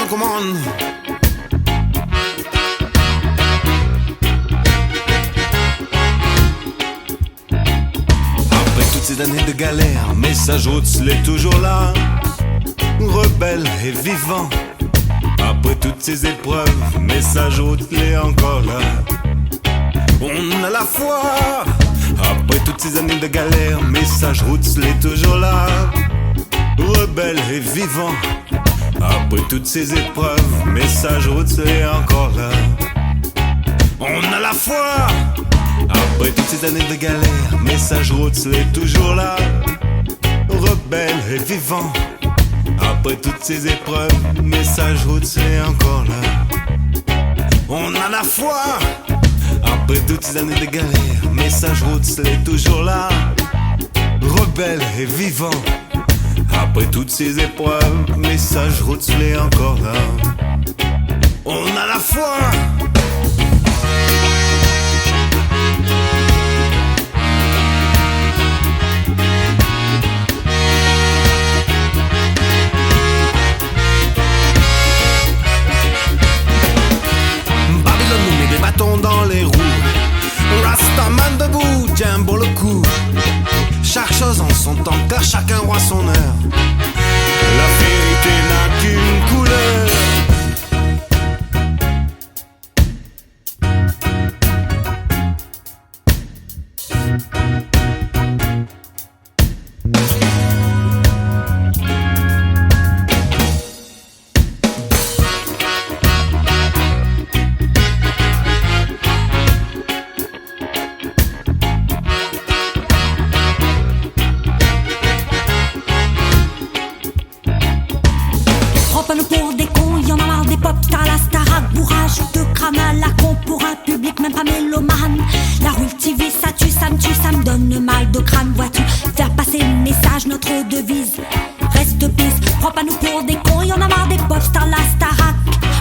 commande. Après toutes ces années de galère, Message Roots l'est toujours là, rebelle et vivant. Après toutes ces épreuves, Message Roots l'est encore là. On a la foi. Après toutes ces années de galère, Message Roots l'est toujours là, rebelle et vivant. Après toutes ces épreuves, Message Roots est encore là. On a la foi. Après toutes ces années de galère, Message Roots est toujours là, rebelle et vivant. Après toutes ces épreuves, Message Roots est encore là. On a la foi. Après toutes ces années de galère, Message Roots est toujours là, rebelle et vivant. Après toutes ces épreuves, Message Roots est encore là. On a la foi. Babylone nous met des bâtons dans les roues. Rastaman debout, tiens pour le coup. Chaque chose en son temps, car chacun roi son heure. La vérité n'a qu'une couleur. Prends-nous pour des cons, y'en a marre des pop stars, la Starac, bourrage de crâne à la con pour un public même pas mélomane. La rue TV, ça tue, ça me donne mal de crâne, vois-tu. Faire passer le message, notre devise, reste pisse. Prends pas nous pour des cons, y'en a marre des pop stars, la Starac,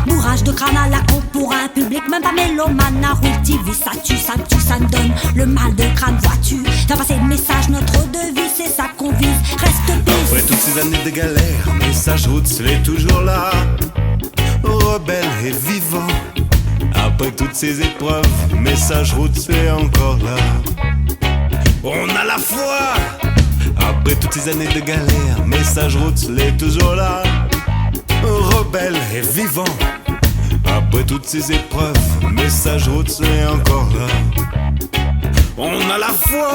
bourrage de crâne à la con pour un public même pas mélomane. La rue TV, ça tue, ça me donne le mal de crâne, vois-tu. Faire passer le message, notre devise, c'est ça qu'on vise, reste pisse. Après toutes ces années de galère, Message Roots est toujours là, rebelle et vivant. Après toutes ces épreuves, Message Roots est encore là. On a la foi. Après toutes ces années de galère, Message Roots est toujours là, rebelle et vivant. Après toutes ces épreuves, Message Roots est encore là. On a la foi.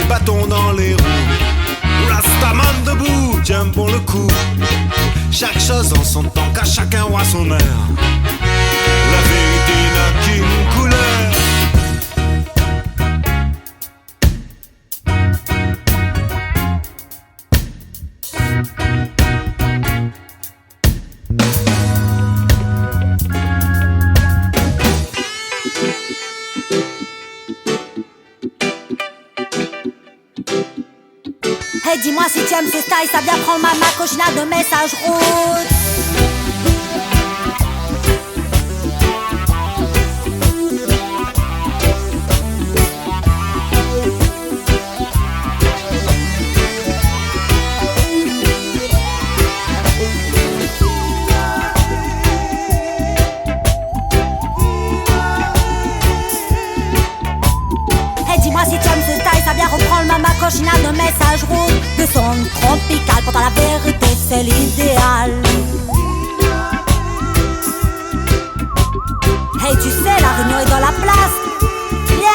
Bâton dans les roues, Rastaman debout, tiens pour le coup. Chaque chose en son temps, car chacun roi son heure. La vérité n'a qu'une couleur. Hey, dis-moi si tu aimes ce style, ça vient prendre ma cochinade de Message Roots. Ma cochinade de Message Roots, le son tropical, pourtant la vérité c'est l'idéal. Hey, tu sais, la réunion est dans la place. Yeah!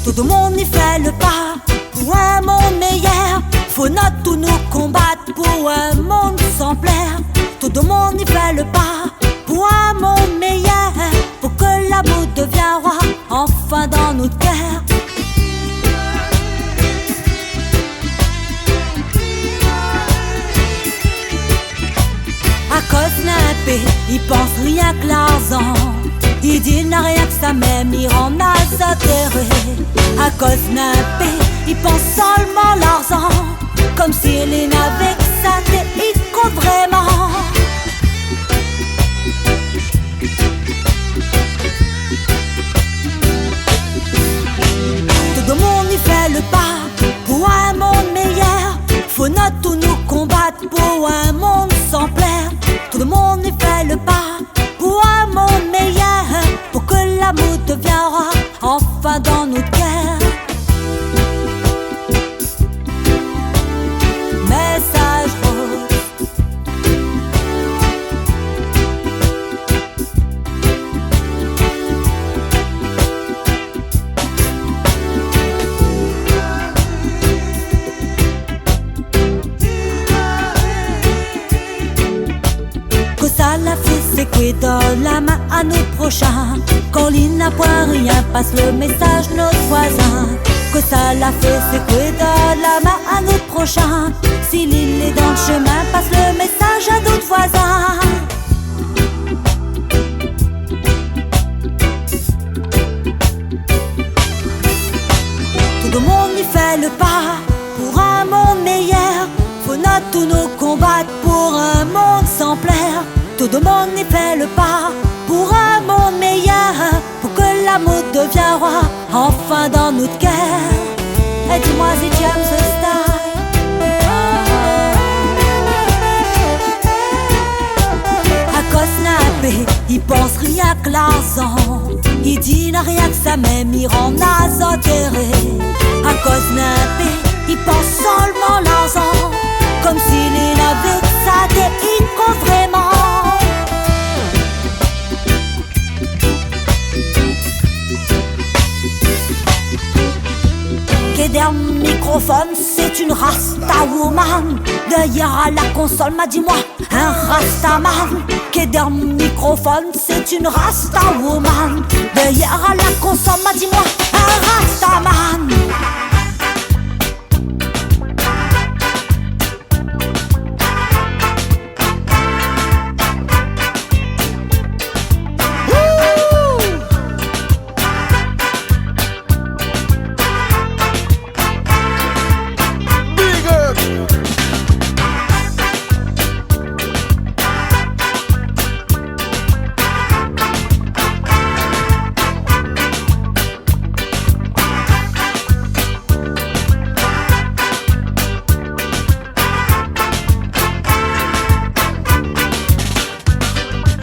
Tout le monde y fait le pas pour un monde meilleur. Faut notre tout nous combattre pour un monde sans plaire. Tout le monde y fait le pas pour un monde meilleur, pour que l'amour devienne roi enfin dans notre cœur. À cause d'un paix, ils pensent rien que l'argent. Il dit n'a rien que ça même, il rend atterré. À cause d'un P, ils pensent seulement l'argent. Comme s'il n'avait que ça, il compte vraiment. Tout le monde y fait le pas pour un monde meilleur. Faut not tous nous combattre pour un monde sans plaire. Tout le monde y fait le pas pour un monde meilleur, pour que l'amour deviendra enfin dans notre cœur. Message rose. Que ça la fait, c'est quoi dans la main à notre prochain. Quand il n'a point rien, passe le message notre voisin. Que ça la fait, c'est quoi dans la main à notre prochain. S'il est dans le chemin, passe le message à d'autres voisins. Tout le monde y fait le pas pour un monde meilleur. Faut not tous nos combattre pour un monde sans plaire. Tout le monde y fait le pas pour un monde meilleur, pour que l'amour devienne roi enfin dans notre cœur. Et dis-moi si tu aimes ce style. À cause nappé, il pense rien que l'argent. Il dit n'a rien que ça même, il rend naze enterré. À cause nappé, il pense seulement l'argent. Comme s'il avait que ça, il compte vraiment. Qui derrière le microphone, c'est une Rasta woman. Derrière à la console, m'a dit moi, un Rastaman. Qui derrière le microphone, c'est une Rasta woman. Derrière à la console, m'a dit moi, un Rastaman.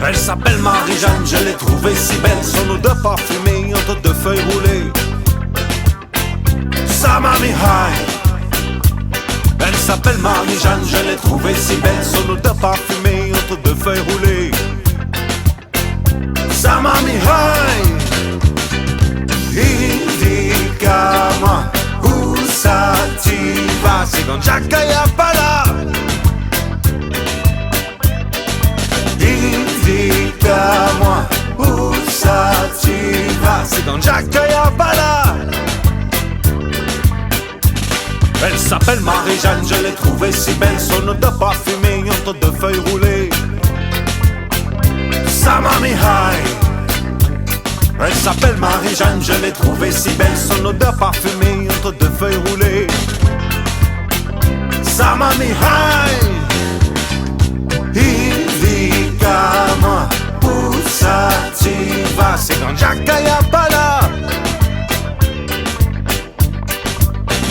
Elle s'appelle Marie-Jeanne, je l'ai trouvée si belle. Son odeur parfumée entre deux feuilles roulées, ça m'a mis high. Elle s'appelle Marie-Jeanne, je l'ai trouvée si belle. Son odeur parfumée entre deux feuilles roulées, ça m'a mis high. Indica-moi où ça t'y va. C'est quand Jacques y'a pas là. Indica-moi où ça t'y va. C'est quand Jacques y'a pas là. Elle s'appelle Marie-Jeanne, je l'ai trouvée si belle. Son odeur parfumée entre deux feuilles roulées, ça m'a mis high. Elle s'appelle Marie-Jeanne, je l'ai trouvée si belle. Son odeur parfumée entre deux feuilles roulées, ça m'a mis high. Indica-moi où ça t'y va. C'est quand Jacques y'a pas là.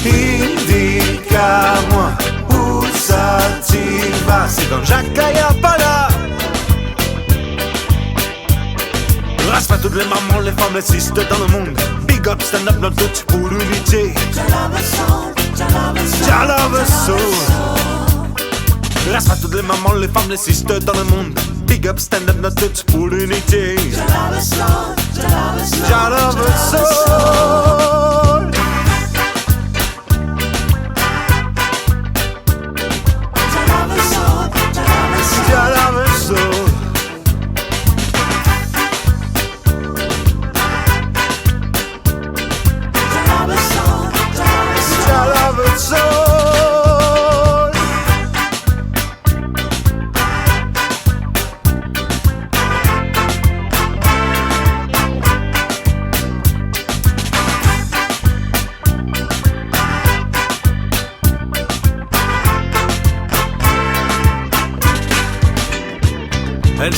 Indica-moi où ça t'y va. C'est quand Jacques y'a pas là. Race pas toutes les mamans, les femmes, les sisters dans le monde. Big up, stand up, notre doute pour l'unité. Jah love us soul. Race pas toutes les mamans, les femmes, les sisters dans le monde. Big up, stand up, notre doute pour l'unité. Jah love us soul. Jah love us soul.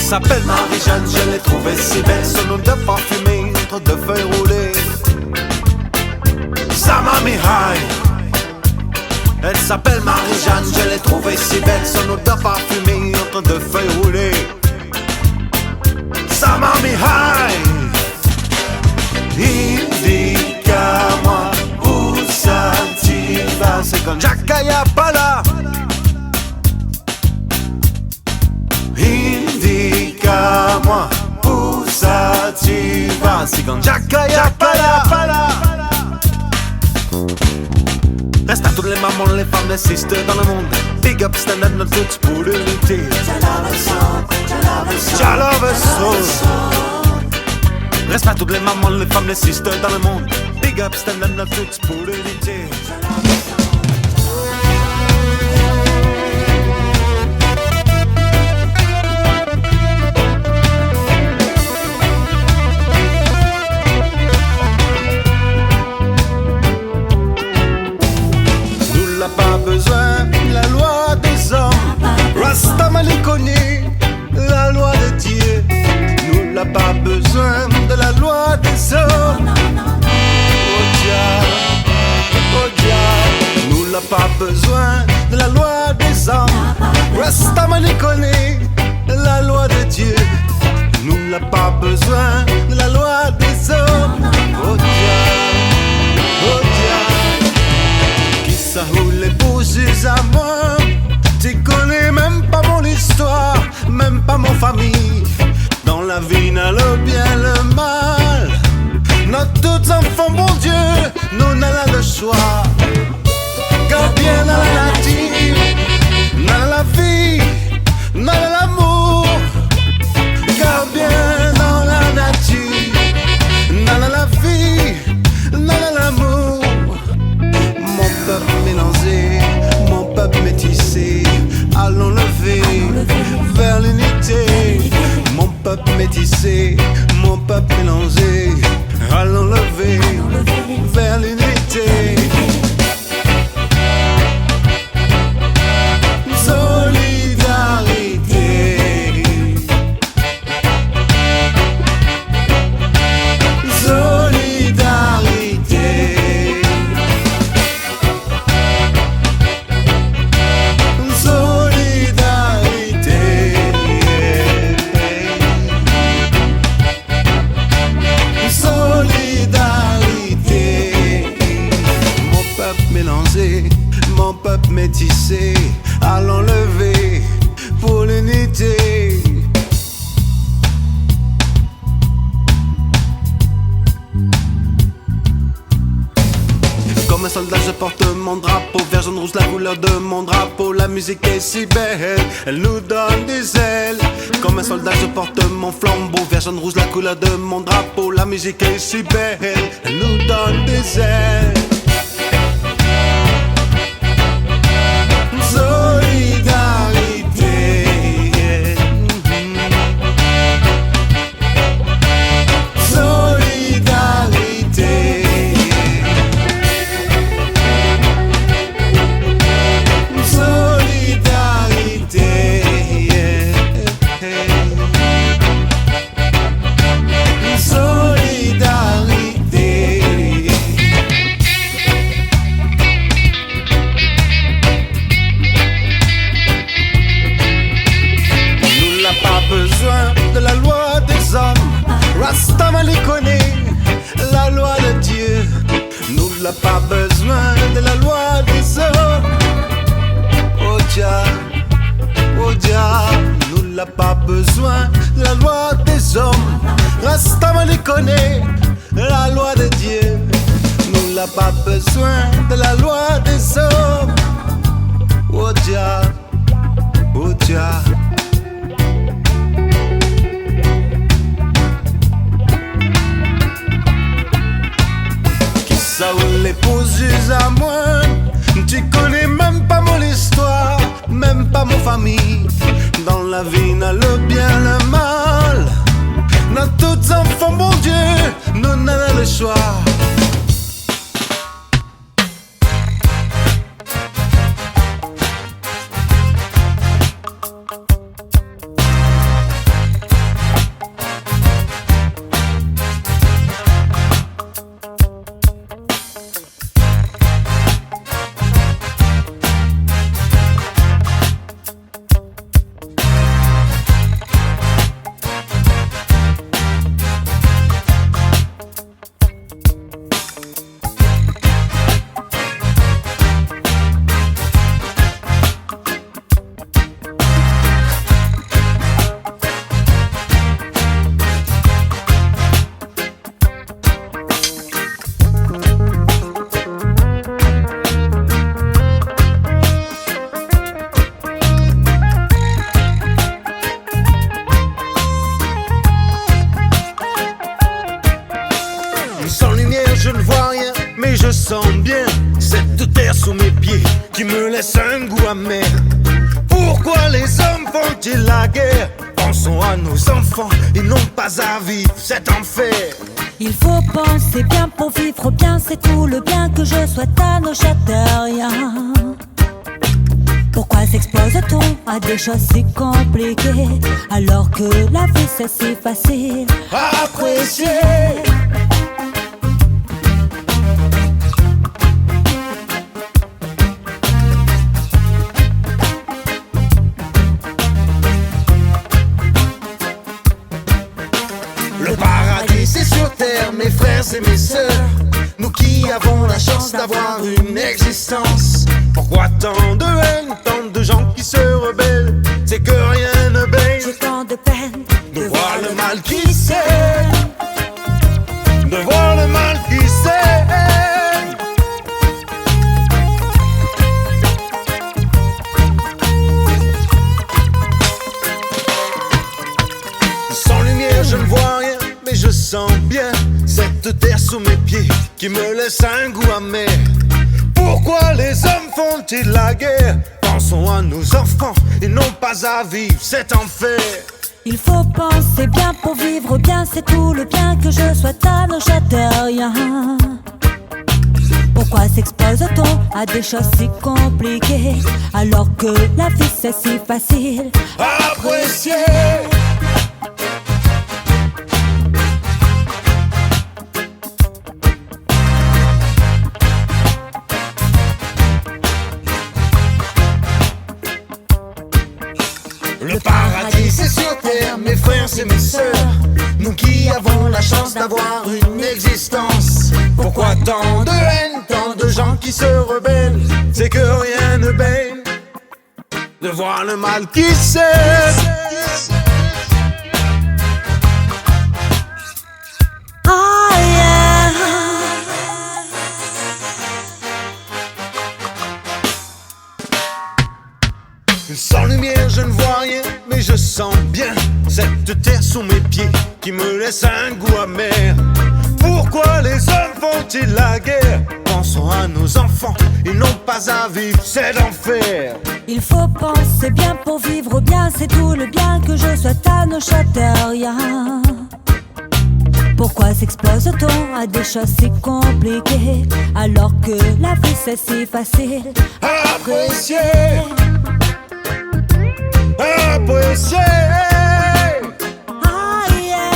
s'appelle Marie-Jeanne, je l'ai trouvée si belle. Son nom de parfumée entre deux feuilles roulées, ça m'a mis high. Elle s'appelle Marie-Jeanne, je l'ai trouvée si belle. Son odeur parfumée entre deux feuilles roulées, ça m'a mis high. Indica-moi où ça t'y va. C'est comme Jacaya Pala. Indica-moi où ça t'y va. C'est comme Jacaya Pala. Reste à toutes les mamans, les femmes, les sisters dans le monde. Big up, stand up, notre foot pour l'unité. Jah love us so. Reste à toutes les mamans, les femmes, les sisters dans le monde. Big up, stand up, notre foot pour l'unité. Pas besoin de la loi des hommes. Rastamani connaît la loi de Dieu. Nous n'a pas besoin de la loi des hommes. Oh diable, nous n'a pas besoin de la loi des hommes. Rastamani connaît la loi de Dieu. Nous n'a pas besoin de la loi des hommes. Oh diable, oh diable. Ça roule les beaux yeux à moi. Tu connais même pas mon histoire, même pas mon famille. Dans la vie, n'a le bien, le mal. Notre tous enfants, bon Dieu, nous n'avons le choix. Car bien dans la nature, dans la vie, dans l'amour. Car bien dans la nature, dans la vie, dans l'amour. Mon peuple mélangé, mon peuple métissé, allons lever vers l'unité. Mon peuple métissé, mon peuple mélangé, allons lever vers l'unité. Mon peuple métissé, allons lever pour l'unité. Comme un soldat je porte mon drapeau, vert jaune rouge la couleur de mon drapeau. La musique est si belle, elle nous donne des ailes. Comme un soldat je porte mon flambeau, vert jaune rouge la couleur de mon drapeau. La musique est si belle, elle nous donne des ailes. Rastamani connaît la loi de Dieu. Nous n'a pas besoin de la loi des hommes. Oh diable, nous n'a pas besoin de la loi des hommes. Rastamani connaît la loi de Dieu. Nous n'a pas besoin de la loi des hommes. Oh diable, oh diable. Ça roule les beaux yeux à moi. Tu connais même pas mon histoire, même pas mon famille. Dans la vie, n'a le bien, le mal. N'a tous enfants, bon Dieu, nous n'avons le choix. je sens bien cette terre sous mes pieds qui me laisse un goût amer. Pourquoi les hommes font-ils la guerre? Pensons à nos enfants, ils n'ont pas à vivre cet enfer. Il faut penser bien pour vivre bien, c'est tout le bien que je souhaite à nos châtelains. Pourquoi s'expose-t-on à des choses si compliquées alors que la vie c'est si facile à apprécier? Le paradis c'est sur terre, mes frères et mes sœurs, nous qui avons la chance d'avoir une existence. Pourquoi tant de haine, tant de gens qui se rebellent? C'est que rien ne baigne. J'ai tant de peine de voir le mal qui sait, de voir le mal qui sait. Sans lumière je ne vois rien, mais je sens bien cette terre sous mes pieds qui me laisse un goût amer. Pourquoi les hommes font-ils la guerre? Pensons à nos enfants, ils n'ont pas à vivre cet enfer. Il faut penser bien pour vivre bien, c'est tout le bien que je souhaite à nos châtelains. Pourquoi s'expose-t-on à des choses si compliquées alors que la vie c'est si facile à apprécier? Le paradis c'est sur terre, mes frères et mes sœurs, nous qui avons la chance d'avoir une existence. Pourquoi tant de haine, tant de gens qui se rebellent? C'est que rien ne baigne de voir le mal qui sait. Oh yeah. Sans lumière je ne vois rien, mais je sens bien cette terre sous mes pieds qui me laisse un goût amer. Pourquoi les hommes font-ils la guerre? Pensons à nos enfants, ils n'ont pas à vivre cet enfer. Il faut penser bien pour vivre bien, c'est tout le bien que je souhaite à nos châtelains. Pourquoi s'expose-t-on à des choses si compliquées alors que la vie c'est si facile à apprécier? Apprécier. Ah yeah,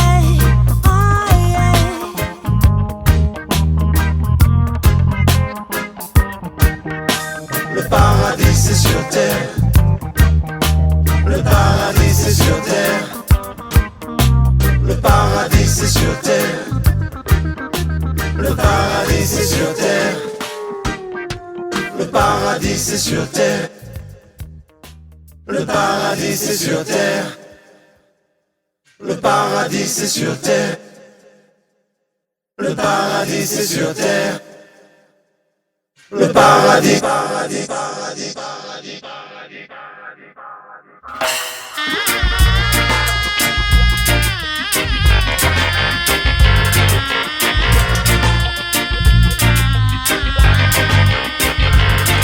ah yeah. Le paradis c'est sur terre. Le paradis c'est sur terre. Le paradis c'est sur terre. Le paradis c'est sur terre. Le paradis c'est sur terre. Le paradis c'est sur terre. Le paradis c'est sur terre. Le paradis c'est sur terre. Le paradis, paradis, paradis, paradis, paradis,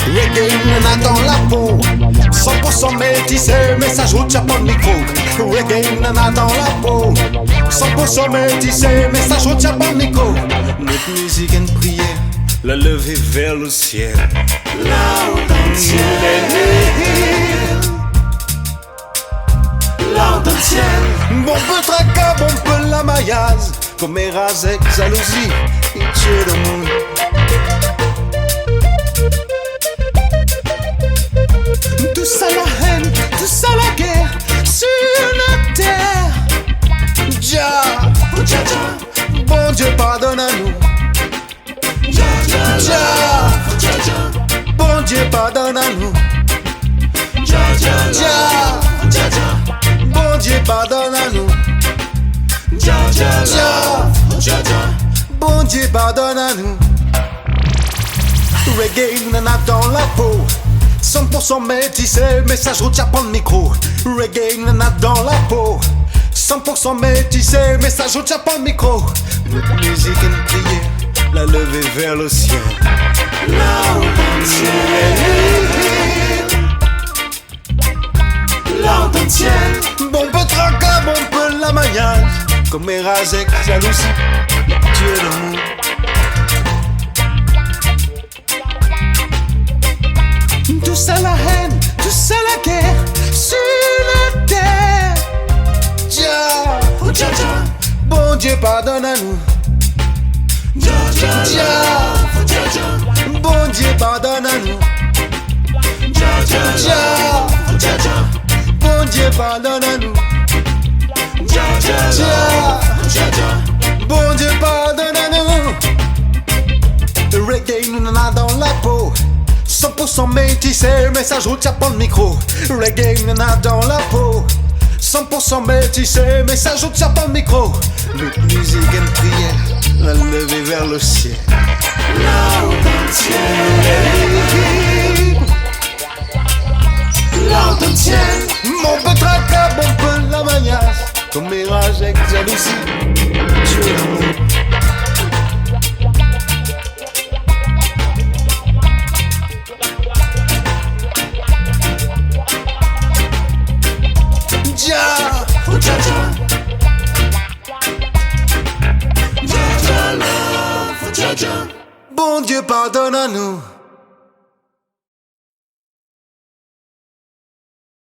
Reggae, on a dans la peau 100% métissé, message route, Japon micro. Reggae, on a dans la peau 100% métissé, message route, Japon micro. Notre musique et une prière, la levée vers le ciel. Là où dans le ciel là dans le ciel. Bon peu tracas, bon peu la maillaz. Comme Erasek, jalousie, et Dieu de monde. Tout ça la haine, tout ça la guerre sur notre terre. Jah, Jah, Jah, bon Dieu pardonne à nous. Jah, Jah, Jah, bon Dieu pardonne à nous. Jah, Jah, Jah, bon Dieu pardonne à nous. Jah, Jah, bon Dieu pardonne à nous. Reggae, nana dans la peau 100% métissé, message route, Japon micro. Reggae, nana dans la peau 100% métissé, message route, Japon micro. Notre musique et une prière, la lever vers le ciel. L'arc-en-ciel, bon peu tracas, bon peu la maillage, comme Erasek, jalousie, Dieu l'amour. Tout ça la haine, tout ça la guerre, sur la terre. Jah, oh Jah Jah, bon Dieu pardonne à nous. Jah, oh Jah Jah, bon Dieu pardonne à nous. Jah, oh Jah Jah, bon Dieu pardonne à nous. Jah, oh Jah Jah, bon Dieu pardonne à nous. Le reggae nous en a dans la peau. 100% métissé, message route, y'a pas de micro. Reggae nous en a dans la peau. 100% métissé, message route, y'a pas de micro. Lutte, musique et prière, la lever vers le ciel. L'arc-en-ciel, l'arc-en-ciel, mon peu tracas, bon peu la maniasse, comme mirage avec jalousie, Dieu l'amour. Jah, oh Jah Jah, Jah Jah love, oh Jah Jah, bon Dieu pardonne à nous.